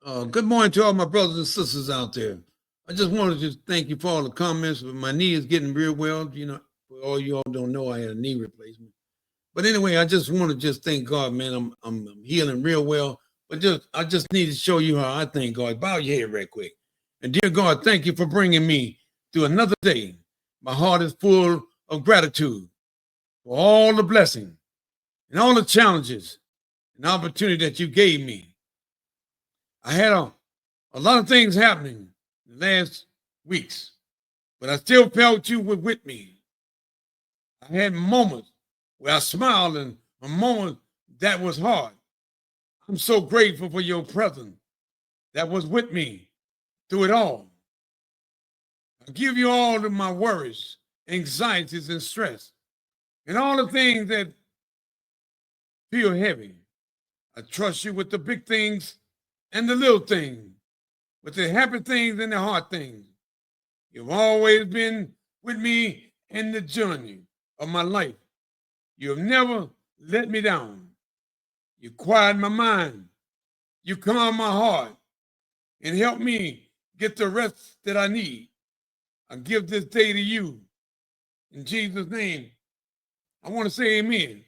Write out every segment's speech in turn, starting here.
Good morning to all my brothers and sisters out there. I just wanted to thank you for all the comments. My knee is getting real well. For all you all don't know, I had a knee replacement. But anyway, I just want to just thank God, man. I'm healing real well. But I just need to show you how I thank God. Bow your head right quick. And dear God, thank you for bringing me to another day. My heart is full of gratitude for all the blessings and all the challenges and opportunity that you gave me. I had a lot of things happening the last weeks, but I still felt you were with me. I had moments where I smiled and a moment that was hard. I'm so grateful for your presence that was with me through it all. I give you all of my worries, anxieties, and stress, and all the things that feel heavy. I trust you with the big things and the little things, with the happy things and the hard things. You've always been with me in the journey of my life. You have never let me down. You quiet my mind. You calm my heart and help me get the rest that I need. I give this day to you. In Jesus' name, I want to say amen.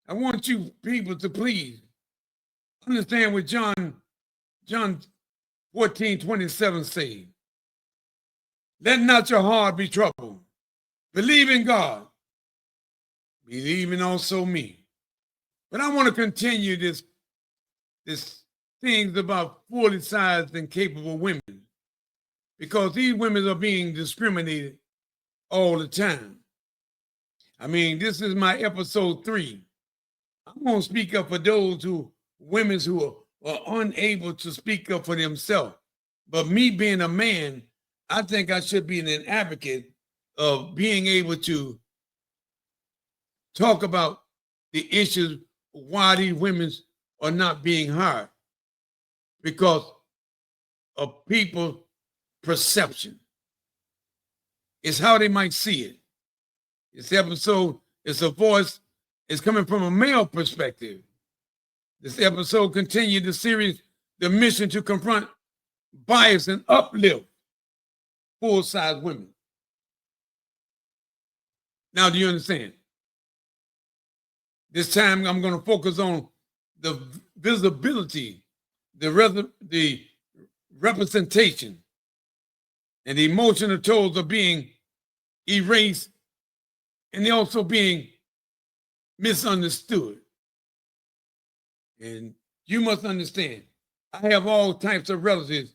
I want you people to please understand what John 14:27 says. Let not your heart be troubled. Believe in God. Believe in also me. But I want to continue this things about fully sized and capable women, because these women are being discriminated all the time. I mean, this is my episode 3. I'm going to speak up for those women who are unable to speak up for themselves. But me being a man, I think I should be an advocate of being able to talk about the issues why these women are not being hired, because of people's perception. It's how they might see it. This episode is a voice, it's coming from a male perspective. This episode continued the series, the mission to confront bias and uplift full-size women. Now, do you understand? This time I'm going to focus on the visibility, the representation, and the emotional tolls are being erased, and they're also being misunderstood. And you must understand, I have all types of relatives.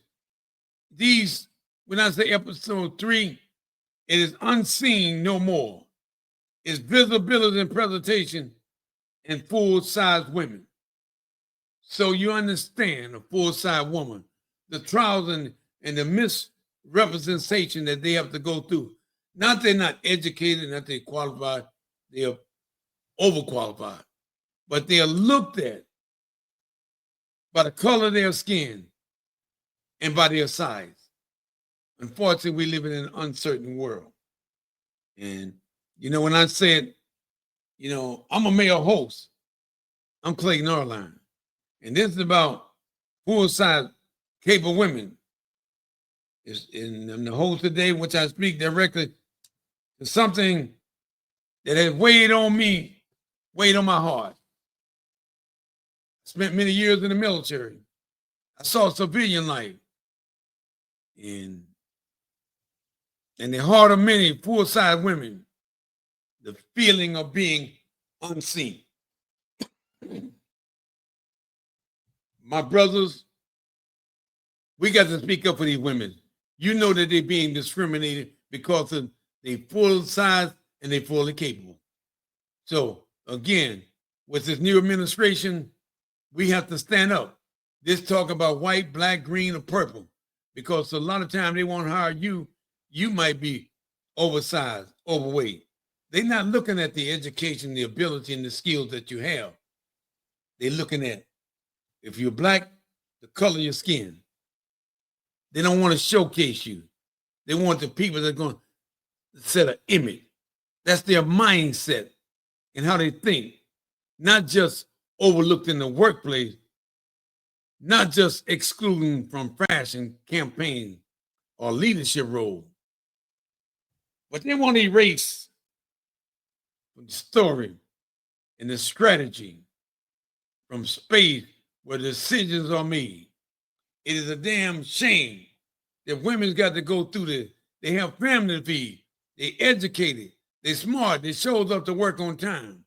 These, when I say episode 3, it is unseen no more. It's visibility and presentation and full-size women. So you understand a full-size woman, the trials and the misrepresentation that they have to go through. Not they're not educated, not they're qualified, they are overqualified, but they are looked at by the color of their skin and by their size. Unfortunately, we live in an uncertain world. And, when I said, I'm a male host, I'm Clayton Arline. And this is about full-size capable women. In the host today, which I speak directly to something that has weighed on me, weighed on my heart. I spent many years in the military. I saw civilian life. And the heart of many full-size women, the feeling of being unseen. My brothers, we got to speak up for these women. You know that they're being discriminated because of they full size and they fully capable. So again, with this new administration, we have to stand up. This talk about white, black, green, or purple, because a lot of times they won't hire you. You might be oversized, overweight. They're not looking at the education, the ability, and the skills that you have. They're looking at, if you're black, the color of your skin. They don't want to showcase you. They want the people that are going to set an image. That's their mindset and how they think. Not just overlooked in the workplace, not just excluding from fashion campaign or leadership role, but they want to erase the story and the strategy from space where decisions are made. It is a damn shame that women's got to go through this. They have family to feed. They educated. They smart. They shows up to work on time.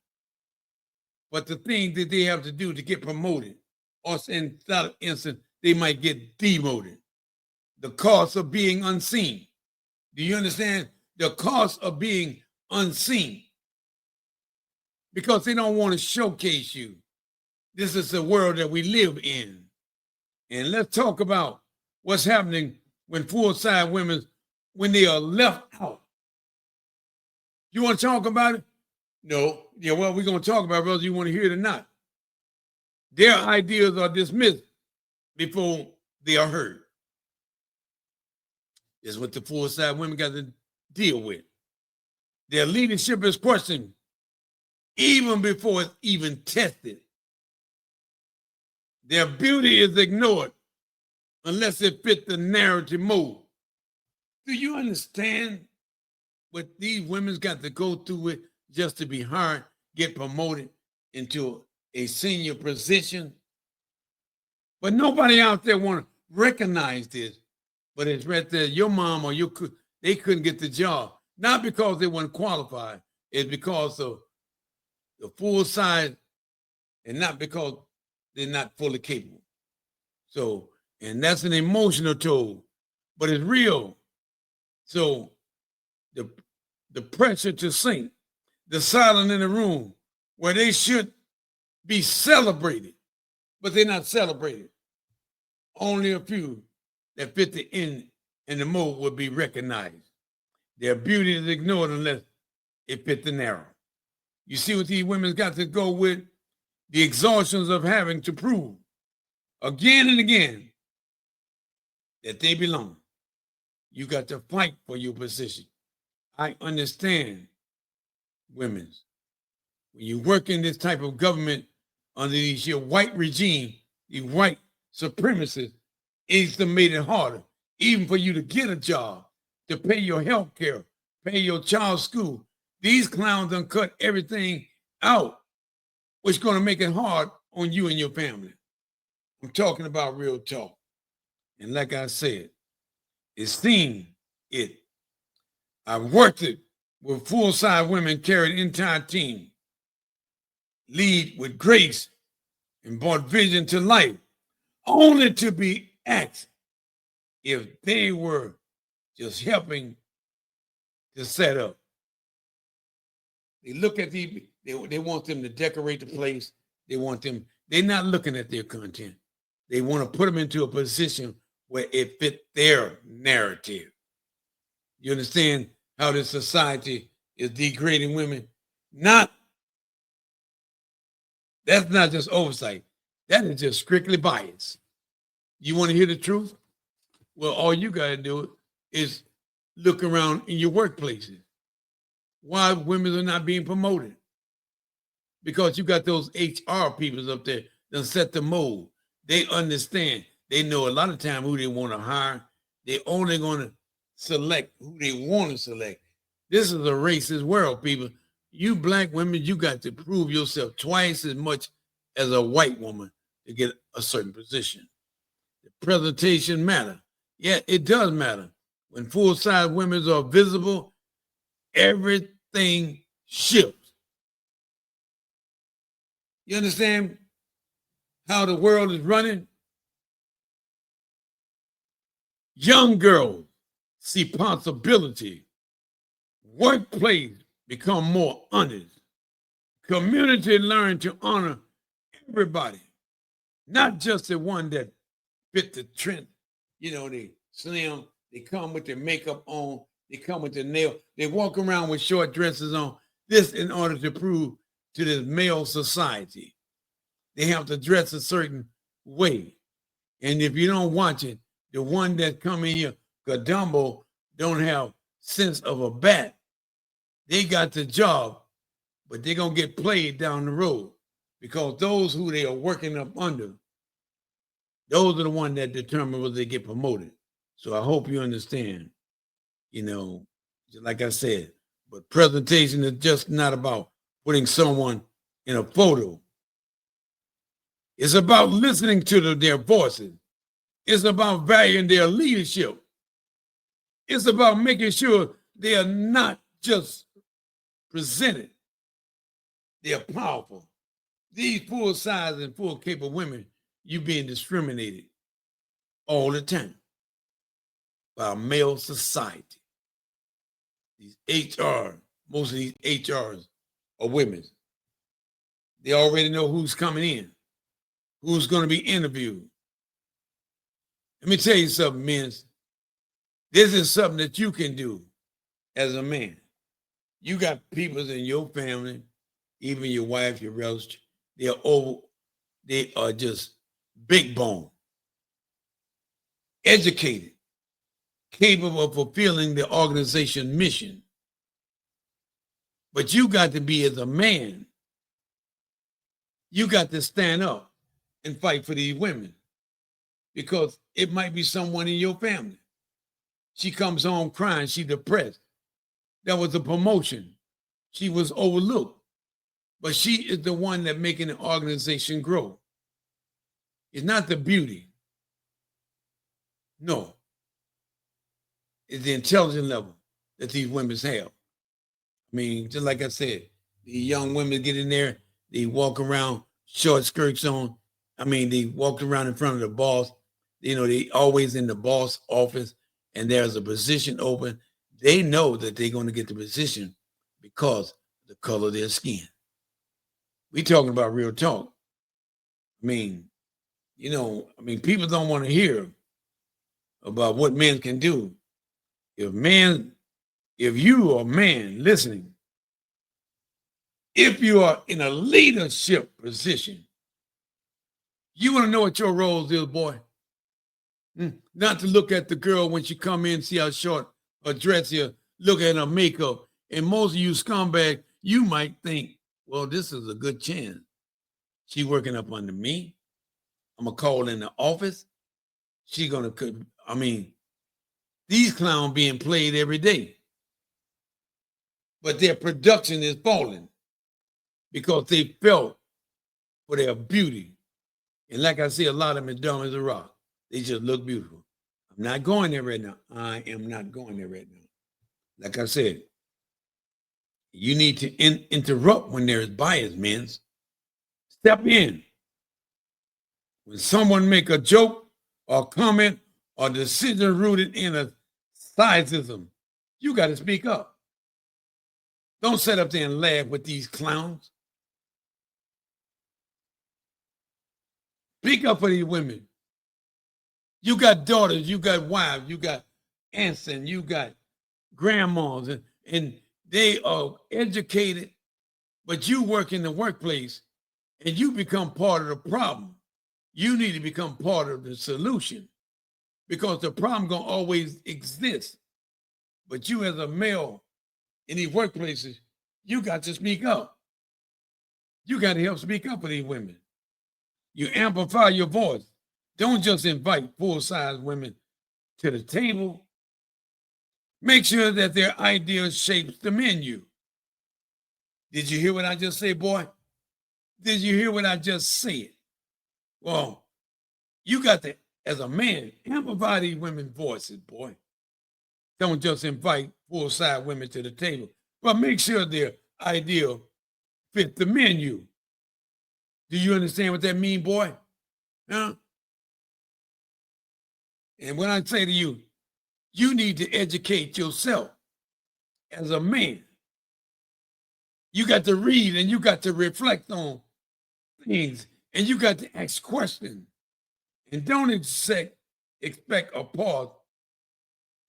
But the thing that they have to do to get promoted, or in that instance, they might get demoted. The cost of being unseen. Do you understand? The cost of being unseen. Because they don't want to showcase you. This is the world that we live in. And let's talk about what's happening when full-size women, when they are left out. You want to talk about it? No. Yeah, well, we're going to talk about it whether you want to hear it or not. Their ideas are dismissed before they are heard. This is what the full-size women got to deal with. Their leadership is questioned even before it's even tested. Their beauty is ignored unless it fits the narrative mold. Do you understand what these women's got to go through it just to be hired, get promoted into a senior position? But nobody out there want to recognize this. But it's right there. Your mom or they couldn't get the job. Not because they weren't qualified. It's because of the full size and not because they're not fully capable. So, and that's an emotional toll, but it's real. So the pressure to sink, the silence in the room where they should be celebrated, but they're not celebrated. Only a few that fit the end and the mold will be recognized. Their beauty is ignored unless it fit the narrow. You see what these women got to go with? The exhaustions of having to prove again and again that they belong. You got to fight for your position. I understand women's. When you work in this type of government under your white regime, the white supremacists, it's made it harder, even for you to get a job, to pay your health care, pay your child's school. These clowns done cut everything out, which is going to make it hard on you and your family. I'm talking about real talk. And like I said, esteem it. I've worked it with full-size women, carried an entire team, lead with grace, and brought vision to life, only to be asked if they were just helping to set up. They look at they want them to decorate the place. They're not looking at their content. They want to put them into a position where it fit their narrative. You understand how this society is degrading women? That's not just oversight. That is just strictly bias. You want to hear the truth? Well, all you got to do is look around in your workplaces. Why women are not being promoted? Because you got those HR people up there that set the mold. They understand. They know a lot of time who they want to hire. They're only going to select who they want to select. This is a racist world, people. You black women, you got to prove yourself twice as much as a white woman to get a certain position. The presentation matter. Yeah, it does matter. When full-size women are visible, everything shifts. You understand how the world is running? Young girls see possibility. Workplace become more honest. Community learn to honor everybody, not just the one that fit the trend. You know, they slim, they come with their makeup on, they come with their nail, they walk around with short dresses on. This in order to prove to this male society. They have to dress a certain way. And if you don't watch it, the one that come in here, Gadumbo, don't have sense of a bat. They got the job, but they're going to get played down the road because those who they are working up under Those are the ones that determine whether they get promoted. So I hope you understand, you know, like I said, but presentation is just not about putting someone in a photo. It's about listening to their voices. It's about valuing their leadership. It's about making sure they are not just presented, they are powerful. These full size and full capable women, you being discriminated all the time by male society. These HR, most of these HRs are women. They already know who's coming in, who's going to be interviewed. Let me tell you something, men. This is something that you can do as a man. You got people in your family, even your wife, your relatives, they are just big bone, educated, capable of fulfilling the organization mission. But you got to be, as a man, you got to stand up and fight for these women, because it might be someone in your family. She comes home crying, she depressed. That was a promotion. She was overlooked. But she is the one that making the organization grow. It's not the beauty. No. It's the intelligence level that these women have. I mean, just like I said, the young women get in there, they walk around, short skirts on. I mean, they walk around in front of the boss. You know, they always in the boss office, and there's a position open. They know that they're going to get the position because of the color of their skin. We talking about real talk. I mean, people don't want to hear about what men can do. If you are a man listening, if you are in a leadership position, you want to know what your role is, boy. Not to look at the girl when she come in, see how short her dress is, look at her makeup. And most of you scumbag, you might think, well, this is a good chance. She working up under me. I'm going to call in the office. She going to, these clowns being played every day. But their production is falling because they felt for their beauty. And like I say, a lot of them are dumb as a rock. They just look beautiful. I'm not going there right now. I am not going there right now. Like I said, you need to interrupt when there is bias, men. Step in. When someone make a joke or comment or decision rooted in a sizeism, you got to speak up. Don't sit up there and laugh with these clowns. Speak up for these women. You got daughters, you got wives, you got aunts, and you got grandmas, and they are educated, but you work in the workplace and you become part of the problem. You need to become part of the solution, because the problem gonna always exist. But you, as a male in these workplaces, you got to speak up. You got to help speak up for these women. You amplify your voice. Don't just invite full-size women to the table. Make sure that their ideas shapes the menu. Did you hear what I just said, boy? Did you hear what I just said? Well, you got to, as a man, amplify these women's voices, boy. Don't just invite full-size women to the table, but make sure their idea fit the menu. Do you understand what that means, boy? Huh? And when I say to you, you need to educate yourself as a man. You got to read and you got to reflect on things, and you got to ask questions. And don't expect applause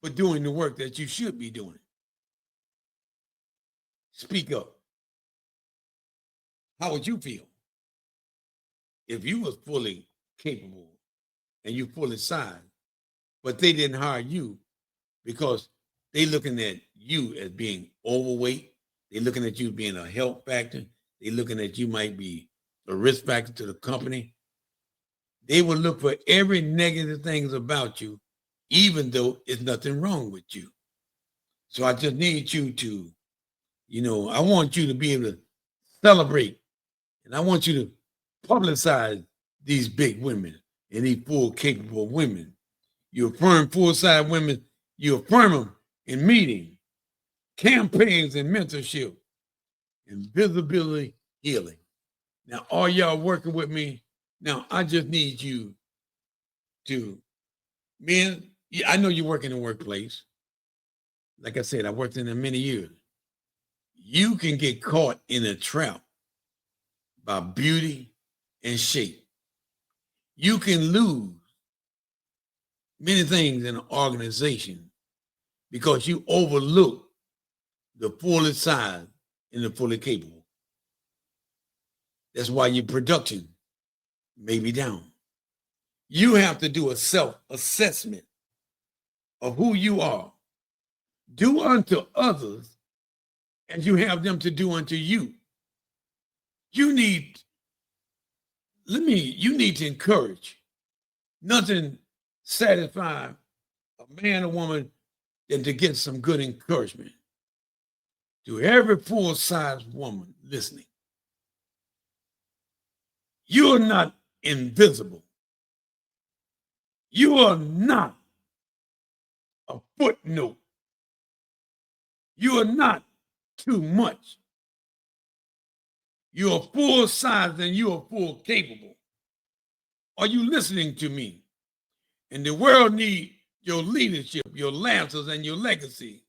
for doing the work that you should be doing. Speak up. How would you feel if you was fully capable and you fully signed, but they didn't hire you because they looking at you as being overweight? They looking at you being a health factor. They looking at you might be a risk factor to the company. They will look for every negative things about you, even though it's nothing wrong with you. So I just need you to, I want you to be able to celebrate, and I want you to publicize these big women and these full capable women. You affirm full-size women, you affirm them in meetings, campaigns, and mentorship, and visibility healing. Now, all y'all working with me? Now, I just need you to, men, I know you work in the workplace. Like I said, I worked in there many years. You can get caught in a trap by beauty and shape. You can lose many things in an organization because you overlook the fully size and the fully capable. That's why your production may be down. You have to do a self-assessment of who you are. Do unto others as you have them to do unto you. You need to encourage. Nothing satisfies a man or woman than to get some good encouragement. To every full-size woman listening, you are not invisible. You are not a footnote. You are not too much. You are full size and you are full capable. Are you listening to me? And the world needs your leadership, your lancers, and your legacy.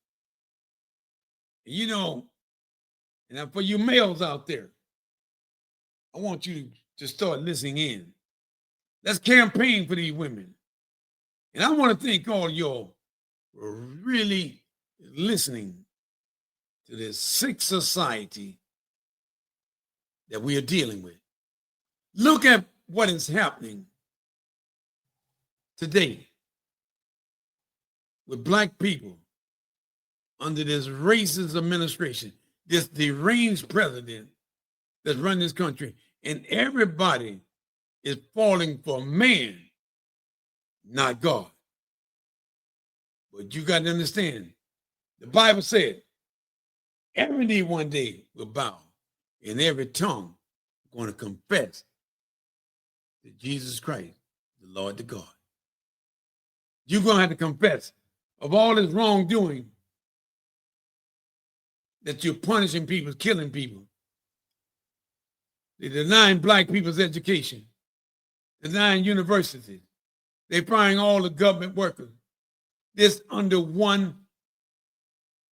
And for you males out there, I want you to start listening in. Let's campaign for these women. And I want to thank all y'all for really listening to this sick society that we are dealing with. Look at what is happening today with Black people under this racist administration, this deranged president that's run this country, and everybody is falling for man, not God. But you got to understand, the Bible said, every knee one day will bow, and every tongue going to confess that Jesus Christ, the Lord, the God. You're going to have to confess of all this wrongdoing that you're punishing people, killing people. They're denying Black people's education, denying universities. They're firing all the government workers. This under one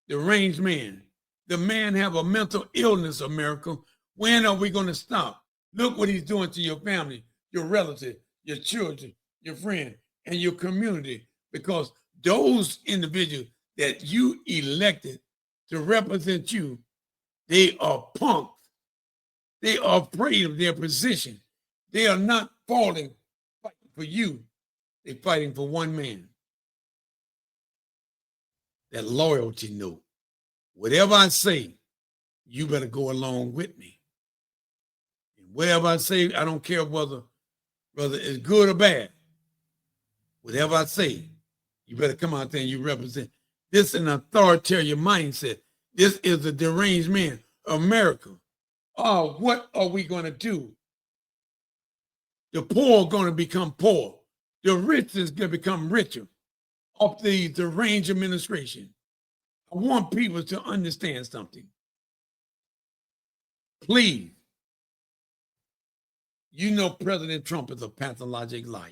deranged man. The man have a mental illness, America. When are we going to stop? Look what he's doing to your family, your relatives, your children, your friend, and your community. Because those individuals that you elected to represent you, they are punks. They are afraid of their position. They are not fighting for you. They're fighting for one man. That loyalty note. Whatever I say, you better go along with me. And whatever I say, I don't care whether it's good or bad. Whatever I say, you better come out there and you represent. This is an authoritarian mindset. This is a deranged man. America. Oh, what are we going to do? The poor are going to become poor. The rich is going to become richer of the deranged administration. I want people to understand something. Please. You know President Trump is a pathologic liar.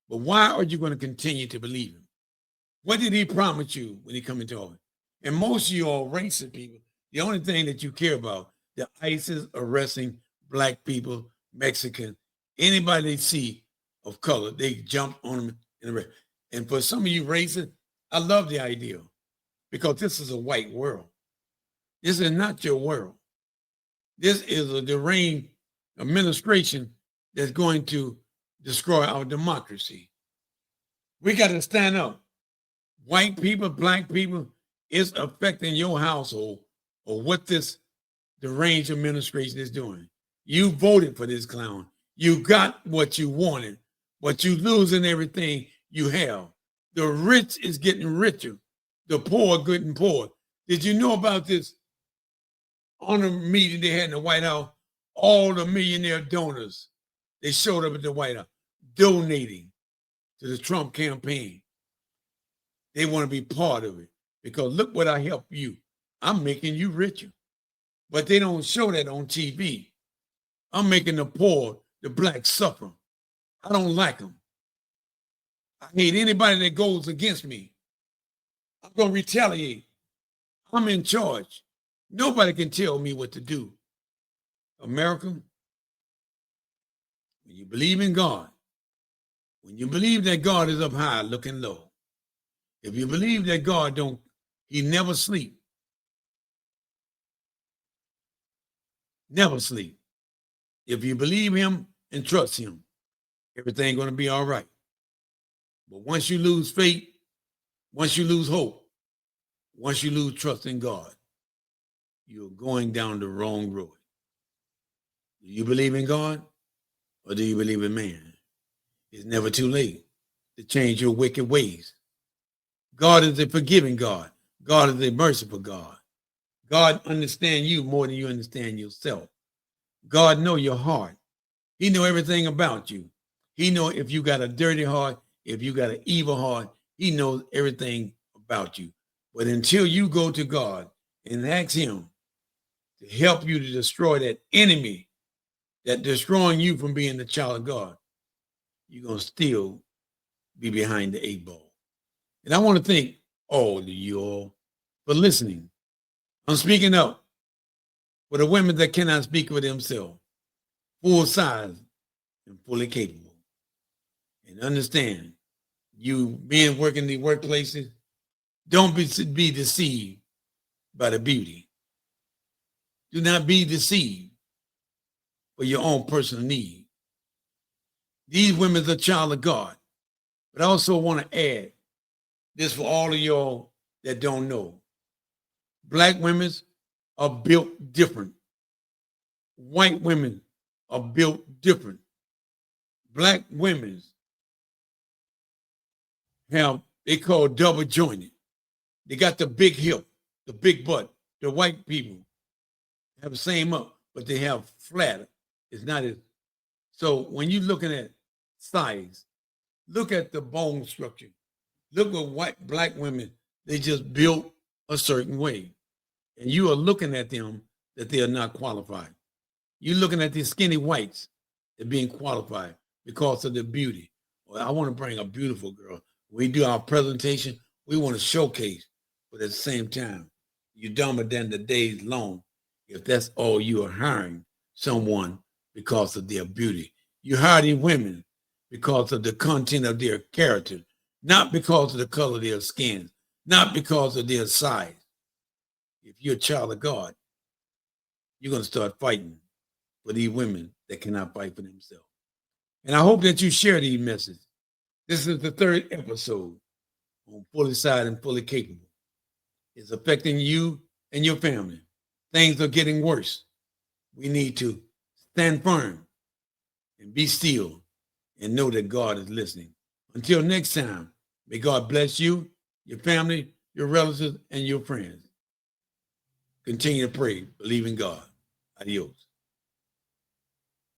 But why are you going to continue to believe him? What did he promise you when he come into office? And most of you all racist people, the only thing that you care about, the ISIS arresting Black people, Mexican, anybody they see of color, they jump on them in the red. And for some of you racists, I love the idea because this is a white world. This is not your world. This is a deranged administration that's going to destroy our democracy. We got to stand up. White people, Black people, it's affecting your household or what this deranged administration is doing. You voted for this clown. You got what you wanted, but you losing everything you have. The rich is getting richer. The poor are getting poor. Did you know about this honor meeting they had in the White House? All the millionaire donors, they showed up at the White House donating to the Trump campaign. They want to be part of it because look what I help you. I'm making you richer. But they don't show that on TV. I'm making the poor, the black suffer. I don't like them. I hate anybody that goes against me. I'm going to retaliate. I'm in charge. Nobody can tell me what to do. America, when you believe in God, when you believe that God is up high looking low, if you believe that God he never sleep, never sleep. If you believe him and trust him, everything's going to be all right. But once you lose faith, once you lose hope, once you lose trust in God, you're going down the wrong road. Do you believe in God or do you believe in man? It's never too late to change your wicked ways. God is a forgiving God. God is a merciful God. God understands you more than you understand yourself. God knows your heart. He knows everything about you. He knows if you got a dirty heart, if you got an evil heart, he knows everything about you. But until you go to God and ask him to help you to destroy that enemy that destroying you from being the child of God, you're going to still be behind the 8 ball. And I want to thank all of you all for listening. I'm speaking up for the women that cannot speak for themselves, full size and fully capable. And understand, you men working in the workplaces, don't be deceived by the beauty. Do not be deceived for your own personal need. These women are child of God. But I also want to add this for all of y'all that don't know. Black women are built different. White women are built different. Black women they call double jointed. They got the big hip, the big butt. The white people have the same up, but they have flatter. It's not as, so when you're looking at size, look at the bone structure. Look at black women, they just built a certain way. And you are looking at them that they are not qualified. You're looking at these skinny whites, they're being qualified because of their beauty. Well, I want to bring a beautiful girl. When we do our presentation, we want to showcase, but at the same time, you're dumber than the days long if that's all you are hiring someone because of their beauty. You hire these women because of the content of their character, not because of the color of their skin, not because of their size. If you're a child of God, you're going to start fighting for these women that cannot fight for themselves. And I hope that you share these messages. This is the 3rd episode on Fully Side and Fully Capable. It's affecting you and your family. Things are getting worse. We need to stand firm and be still and know that God is listening. Until next time, may God bless you, your family, your relatives, and your friends. Continue to pray, believe in God. Adios.